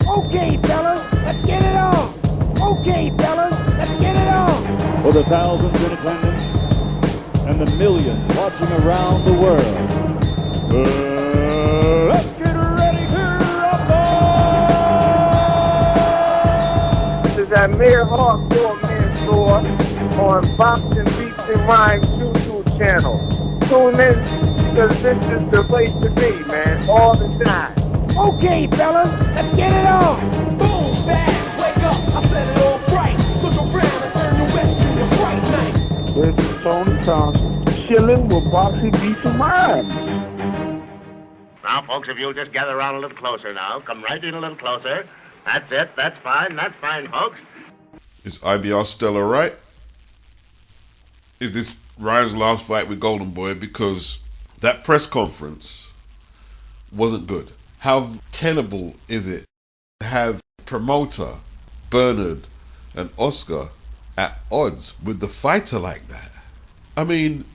Okay, fellas, let's get it on. Okay, fellas, let's get it on. For the thousands in attendance and the millions watching around the world, let's get ready to rumble! This is Amir Hardcore Mansour on Boxing Beats and Rhymes YouTube channel. Tune in because this is the place to be, man, all the time. Okay, fellas, let's get it on. Boom, bash, wake up, I set it all bright. Look around and turn your wet to your bright night. This is Tony Thompson, chilling with Boxing Beats and Rhymes. Now, folks, if you'll just gather around a little closer now. Come right in a little closer. That's it. That's fine, folks. Is IBR still alright? Is this Ryan's last fight with Golden Boy? Because that press conference wasn't good. How tenable is it to have promoter Bernard and Oscar at odds with the fighter like that? I mean,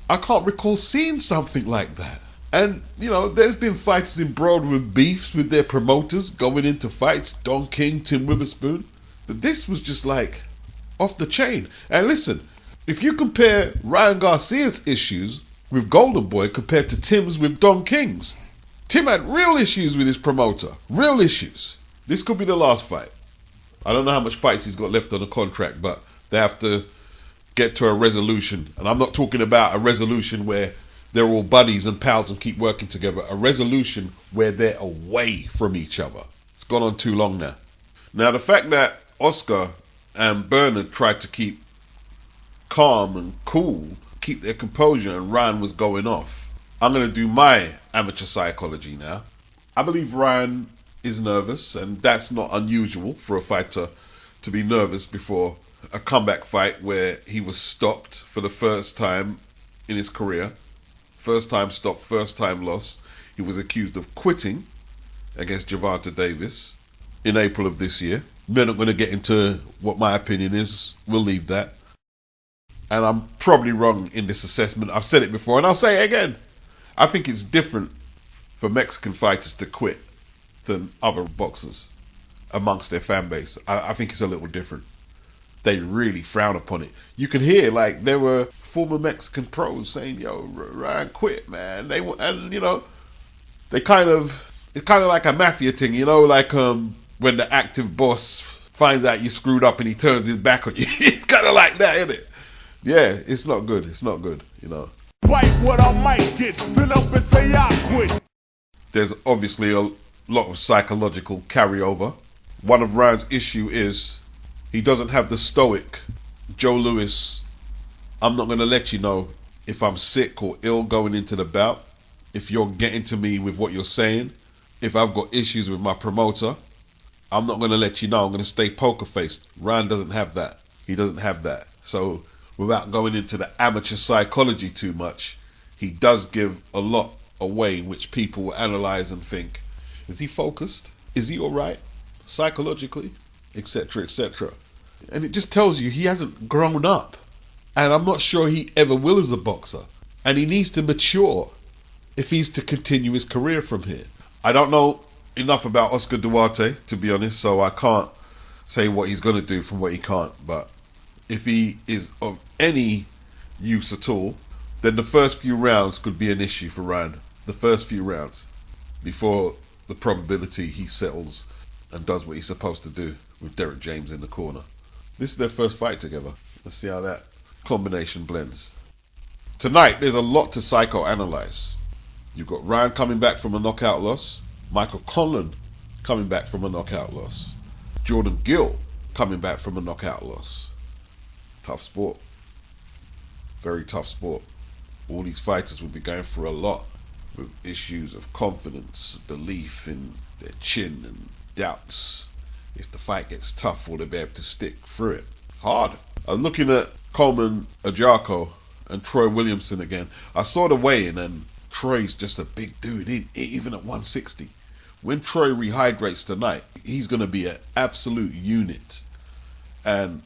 I can't recall seeing something like that. And, you know, there's been fighters embroiled with beefs with their promoters going into fights, Don King, Tim Witherspoon. But this was just like off the chain. And listen, if you compare Ryan Garcia's issues with Golden Boy compared to Tim's with Don King's, Tim had real issues with his promoter. Real issues. This could be the last fight. I don't know how much fights he's got left on the contract, but they have to get to a resolution. And I'm not talking about a resolution where they're all buddies and pals and keep working together. A resolution where they're away from each other. It's gone on too long now. Now, the fact that Oscar and Bernard tried to keep calm and cool, keep their composure, and Ryan was going off. I'm going to do my amateur psychology now. I believe Ryan is nervous, and that's not unusual for a fighter to be nervous before a comeback fight where he was stopped for the first time in his career. First time stop, first time loss. He was accused of quitting against Gervonta Davis in April of this year. We're not going to get into what my opinion is. We'll leave that. And I'm probably wrong in this assessment. I've said it before and I'll say it again. I think it's different for Mexican fighters to quit than other boxers amongst their fan base. I think it's a little different. They really frown upon it. You can hear, like, there were former Mexican pros saying, yo, Ryan quit, man. And you know, it's kind of like a mafia thing, you know, like when the active boss finds out you screwed up and he turns his back on you. It's kind of like that, isn't it? Yeah, it's not good. It's not good, you know. Bite what I might get, then up and say I quit. There's obviously a lot of psychological carryover. One of Ryan's issue is he doesn't have the stoic Joe Louis, I'm not going to let you know if I'm sick or ill going into the bout. If you're getting to me with what you're saying, if I've got issues with my promoter, I'm not going to let you know. I'm going to stay poker faced. Ryan doesn't have that. He doesn't have that. So without going into the amateur psychology too much, he does give a lot away which people will analyze and think, is he focused? Is he all right psychologically? Etc., etc. And it just tells you he hasn't grown up. And I'm not sure he ever will as a boxer. And he needs to mature if he's to continue his career from here. I don't know enough about Oscar Duarte, to be honest, so I can't say what he's going to do from what he can't. But if he is of any use at all, then the first few rounds could be an issue for Ryan. The first few rounds, before the probability he settles and does what he's supposed to do with Derek James in the corner. This is their first fight together. Let's see how that combination blends. Tonight, there's a lot to psychoanalyze. You've got Ryan coming back from a knockout loss, Michael Conlan coming back from a knockout loss, Jordan Gill coming back from a knockout loss. Tough sport. Very tough sport. All these fighters will be going through a lot with issues of confidence, belief in their chin and doubts. If the fight gets tough, will they be able to stick through it? It's hard. I was looking at Coleman Ajako and Troy Williamson again. I saw the weigh-in and Troy's just a big dude, even at 160. When Troy rehydrates tonight, he's going to be an absolute unit. And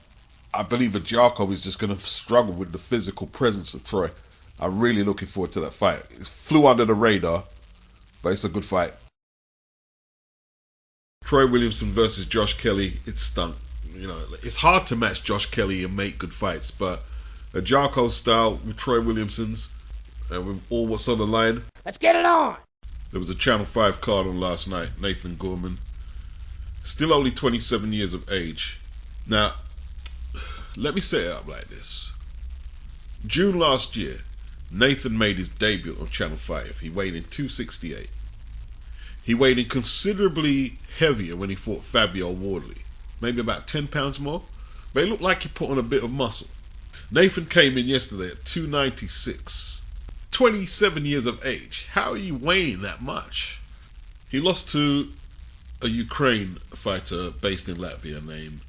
I believe Ajako is just going to struggle with the physical presence of Troy. I'm really looking forward to that fight. It flew under the radar, but it's a good fight. Troy Williamson versus Josh Kelly, it stunk. You know, it's hard to match Josh Kelly and make good fights, but a Jarko style with Troy Williamson's and with all what's on the line. Let's get it on. There was a Channel 5 card on last night. Nathan Gorman, still only 27 years of age. Now, let me set it up like this. June last year, Nathan made his debut on Channel 5. He weighed in 268. He weighed in considerably heavier when he fought Fabio Wardley. Maybe about 10 pounds more. But it looked like he put on a bit of muscle. Nathan came in yesterday at 296. 27 years of age. How are you weighing that much? He lost to a Ukraine fighter based in Latvia named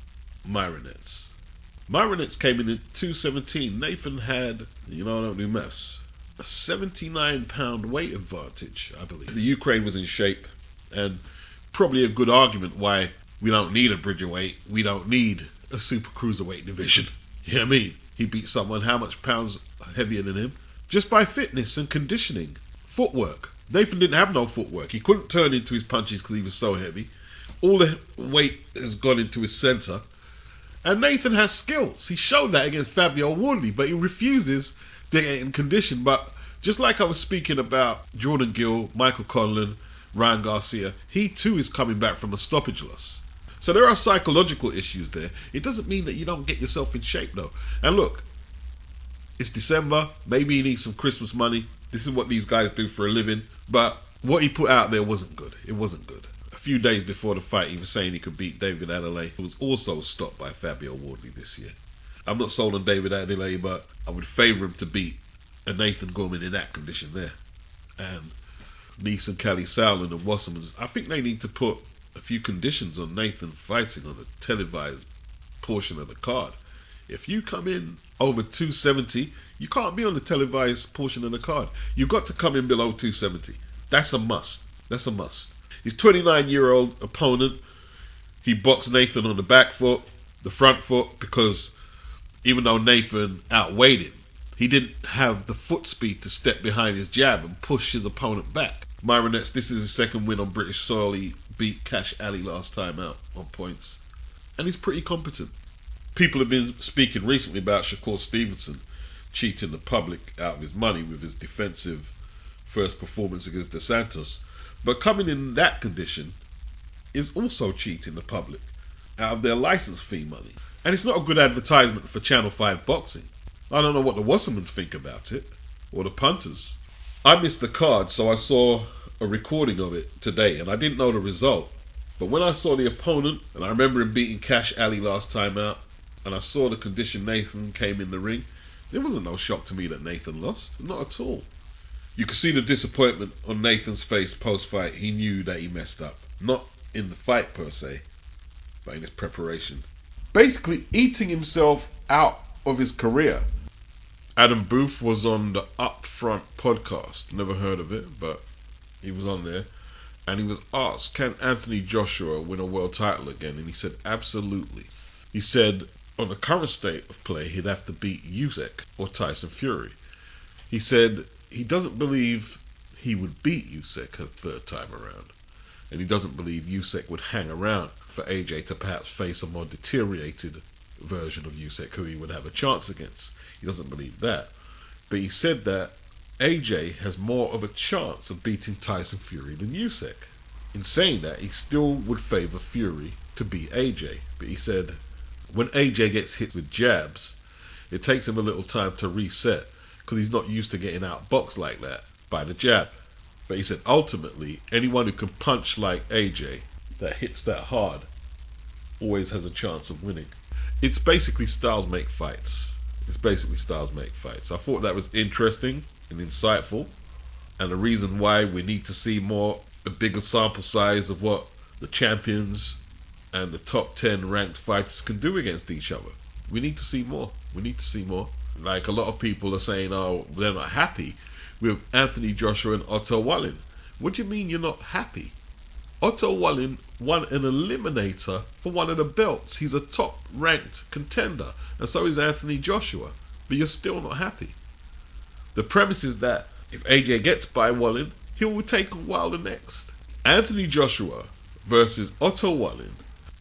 Myronets. Myronets came in at 217. Nathan had, I don't do maths, a 79-pound weight advantage, I believe. The Ukraine was in shape, and probably a good argument why we don't need a bridgerweight. We don't need a super cruiserweight division. You know what I mean? He beat someone how much pounds heavier than him? Just by fitness and conditioning. Footwork. Nathan didn't have no footwork. He couldn't turn into his punches because he was so heavy. All the weight has gone into his center. And Nathan has skills. He showed that against Fabio Wardley, but he refuses to get in condition. But just like I was speaking about Jordan Gill, Michael Conlon, Ryan Garcia, he too is coming back from a stoppage loss. So there are psychological issues there. It doesn't mean that you don't get yourself in shape though. And look, it's December. Maybe he needs some Christmas money. This is what these guys do for a living. But what he put out there wasn't good. It wasn't good. A few days before the fight, he was saying he could beat David Adelaide, who was also stopped by Fabio Wardley this year. I'm not sold on David Adelaide, but I would favour him to beat a Nathan Gorman in that condition there. And Neeson, Cali, Sauerland and Wasserman's, I think they need to put a few conditions on Nathan fighting on the televised portion of the card. If you come in over 270, you can't be on the televised portion of the card. You've got to come in below 270. That's a must. That's a must. His 29-year-old opponent, he boxed Nathan on the back foot, the front foot, because even though Nathan outweighed him, he didn't have the foot speed to step behind his jab and push his opponent back. Myronets, this is his second win on British soil. He beat Cash Ali last time out on points. And he's pretty competent. People have been speaking recently about Shakur Stevenson cheating the public out of his money with his defensive first performance against Dos Santos. But coming in that condition is also cheating the public out of their license fee money. And it's not a good advertisement for Channel 5 boxing. I don't know what the Wassermans think about it, or the punters. I missed the card, so I saw a recording of it today, and I didn't know the result. But when I saw the opponent, and I remember him beating Cash Ali last time out, and I saw the condition Nathan came in the ring, there wasn't no shock to me that Nathan lost. Not at all. You could see the disappointment on Nathan's face post-fight. He knew that he messed up. Not in the fight per se, but in his preparation. Basically eating himself out of his career. Adam Booth was on the Upfront podcast. Never heard of it, but he was on there. And he was asked, can Anthony Joshua win a world title again? And he said, absolutely. He said, on the current state of play, he'd have to beat Usyk or Tyson Fury. He said he doesn't believe he would beat Usyk a third time around. And he doesn't believe Usyk would hang around for AJ to perhaps face a more deteriorated version of Usyk who he would have a chance against. He doesn't believe that. But he said that AJ has more of a chance of beating Tyson Fury than Usyk. In saying that, he still would favour Fury to beat AJ. But he said when AJ gets hit with jabs, it takes him a little time to reset because he's not used to getting outboxed like that by the jab. But he said ultimately, anyone who can punch like AJ that hits that hard always has a chance of winning. It's basically styles make fights. It's basically styles make fights. I thought that was interesting and insightful, and the reason why we need to see a bigger sample size of what the champions and the top 10 ranked fighters can do against each other. We need to see more. We need to see more. Like a lot of people are saying, oh, they're not happy with Anthony Joshua and Otto Wallin. What do you mean you're not happy? Otto Wallin won an eliminator for one of the belts. He's a top-ranked contender, and so is Anthony Joshua. But you're still not happy. The premise is that if AJ gets by Wallin, he will take on Wilder next. Anthony Joshua versus Otto Wallin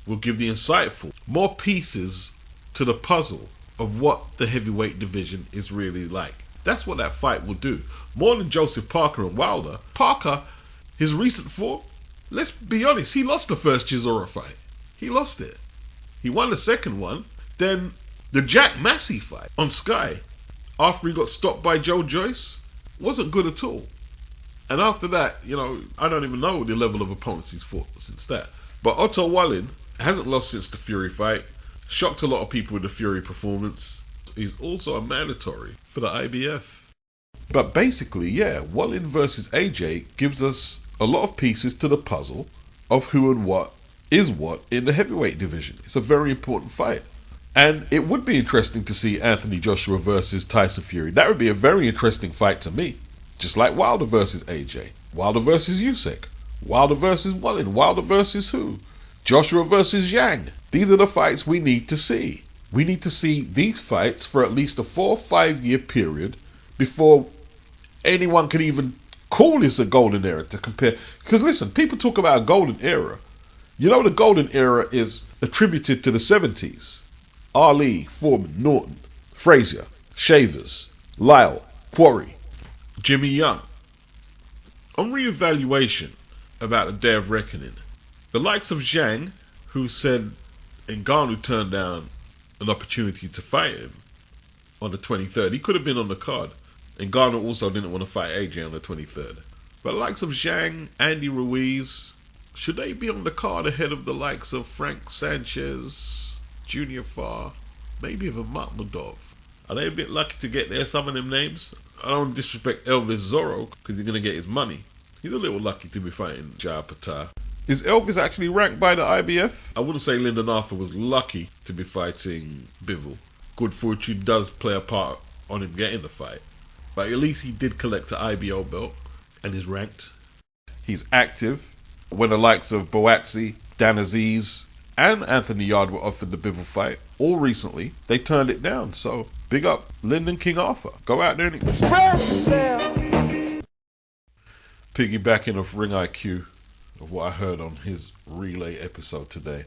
will give the insightful more pieces to the puzzle of what the heavyweight division is really like. That's what that fight will do. More than Joseph Parker and Wilder. Parker, his recent form, let's be honest, he lost the first Chisora fight. He lost it. He won the second one. Then the Jack Massey fight on Sky, after he got stopped by Joe Joyce, wasn't good at all. And after that, I don't even know the level of opponents he's fought since that. But Otto Wallin hasn't lost since the Fury fight. Shocked a lot of people with the Fury performance. He's also a mandatory for the IBF. But basically, yeah, Wallin versus AJ gives us a lot of pieces to the puzzle of who and what is what in the heavyweight division. It's a very important fight. And it would be interesting to see Anthony Joshua versus Tyson Fury. That would be a very interesting fight to me. Just like Wilder versus AJ. Wilder versus Usyk. Wilder versus Wallin. Wilder versus who? Joshua versus Yang. These are the fights we need to see. We need to see these fights for at least a 4 or 5 year period before anyone can even call this a golden era to compare. Because listen, people talk about a golden era. The golden era is attributed to the 70s. Ali, Foreman, Norton, Frazier, Shavers, Lyle, Quarry, Jimmy Young. On re-evaluation about the Day of Reckoning, the likes of Zhang, who said Ngannou turned down an opportunity to fight him on the 23rd. He could have been on the card. Ngannou also didn't want to fight AJ on the 23rd. But the likes of Zhang, Andy Ruiz, should they be on the card ahead of the likes of Frank Sanchez, Junior Farr, maybe even Makhmudov? Are they a bit lucky to get there, some of them names? I don't disrespect Elvis Zorro because he's going to get his money. He's a little lucky to be fighting Jai Patar. Is Elvis actually ranked by the IBF? I wouldn't say Lyndon Arthur was lucky to be fighting Bivol. Good fortune does play a part on him getting the fight. But at least he did collect an IBO belt and is ranked. He's active. When the likes of Boatsi, Dan Aziz and Anthony Yard were offered the Bivol fight, all recently, they turned it down. So big up Lyndon King Arthur. Go out there and express yourself. Piggybacking off Ring IQ of what I heard on his relay episode today.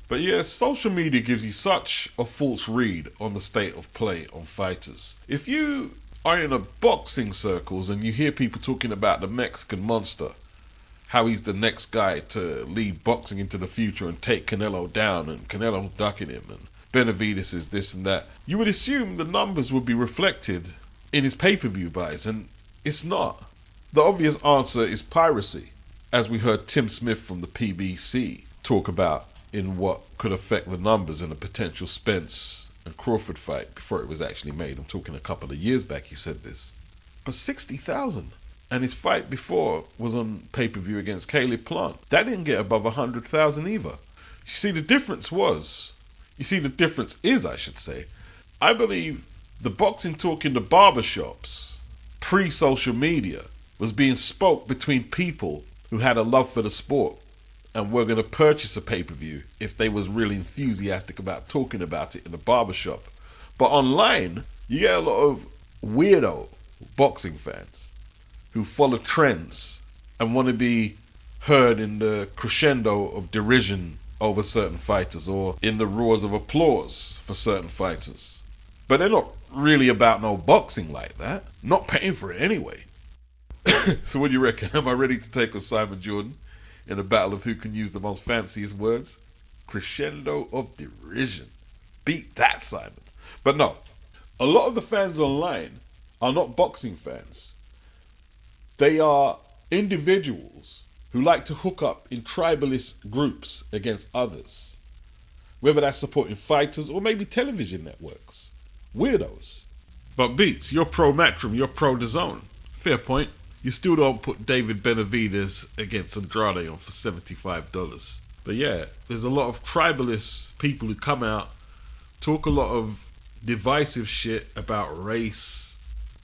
But yeah, social media gives you such a false read on the state of play on fighters. If you are in a boxing circles and you hear people talking about the Mexican monster, how he's the next guy to lead boxing into the future and take Canelo down, and Canelo's ducking him, and Benavidez is this and that, you would assume the numbers would be reflected in his pay-per-view buys, and it's not. The obvious answer is piracy, as we heard Tim Smith from the PBC talk about in what could affect the numbers in a potential Spence and Crawford fight before it was actually made. I'm talking a couple of years back he said this. But 60,000. And his fight before was on pay-per-view against Caleb Plant. That didn't get above 100,000 either. You see, the difference is, I should say, I believe the boxing talk in the barbershops, pre-social media, was being spoke between people who had a love for the sport and were going to purchase a pay-per-view if they was really enthusiastic about talking about it in the barbershop. But online, you get a lot of weirdo boxing fans who follow trends and want to be heard in the crescendo of derision over certain fighters or in the roars of applause for certain fighters. But they're not really about no boxing like that. Not paying for it anyway. So what do you reckon? Am I ready to take on Simon Jordan in a battle of who can use the most fanciest words? Crescendo of derision. Beat that, Simon. But no, a lot of the fans online are not boxing fans. They are individuals who like to hook up in tribalist groups against others. Whether that's supporting fighters or maybe television networks. Weirdos. But Beats, you're pro Matchroom, you're pro DAZN. Fair point. You still don't put David Benavidez against Andrade on for $75. But yeah, there's a lot of tribalist people who come out, talk a lot of divisive shit about race,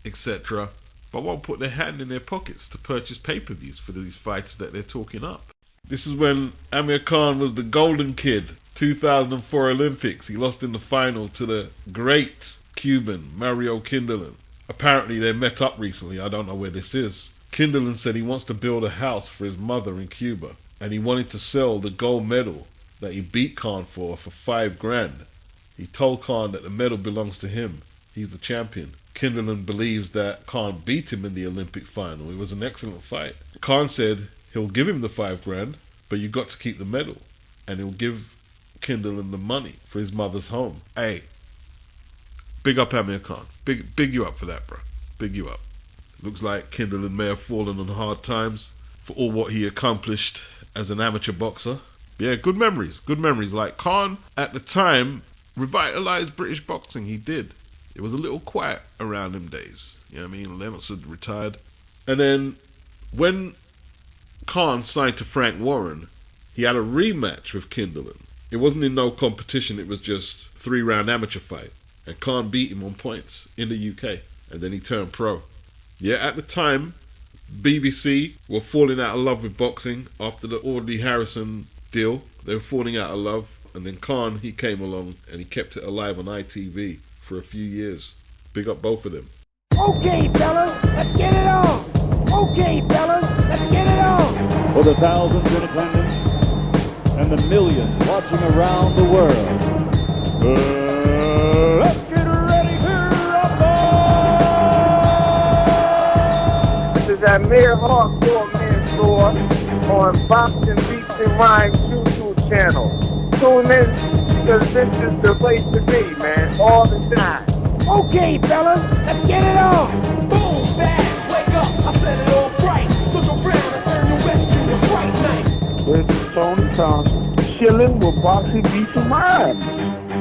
etc., but won't put their hand in their pockets to purchase pay-per-views for these fighters that they're talking up. This is when Amir Khan was the golden kid, 2004 Olympics. He lost in the final to the great Cuban, Mario Kendelan. Apparently they met up recently, I don't know where this is. Kendelan said he wants to build a house for his mother in Cuba, and he wanted to sell the gold medal that he beat Khan for $5,000. He told Khan that the medal belongs to him. He's the champion. Kendelan believes that Khan beat him in the Olympic final. It was an excellent fight. Khan said he'll give him the $5,000, but you got to keep the medal. And he'll give Kendelan the money for his mother's home. Hey, big up Amir Khan. Big you up for that, bro. Big you up. Looks like Kendelan may have fallen on hard times for all what he accomplished as an amateur boxer. Yeah, good memories. Good memories. Like Khan, at the time, revitalized British boxing. He did. It was a little quiet around them days. You know what I mean? Lennox had retired. And then when Khan signed to Frank Warren, he had a rematch with Kendelan. It wasn't in no competition. It was just 3-round amateur fight. And Khan beat him on points in the UK. And then he turned pro. Yeah, at the time, BBC were falling out of love with boxing after the Audley Harrison deal. They were falling out of love. And then Khan, he came along and he kept it alive on ITV for a few years. Big up both of them. Okay, fellas, let's get it on. Okay, fellas, let's get it on. For the thousands in attendance and the millions watching around the world. Let's get ready to rumble! This is Amir Hardcore Mansour on Boxing Beats and Rhymes YouTube channel. Tune in because this is the place to be, man, all the time. Okay, fellas, let's get it on. Boom, bash, wake up, I set it all bright. Look around and turn your wet to your fright night. This is Tony Thompson, chilling with Boxing Beats and Rhymes.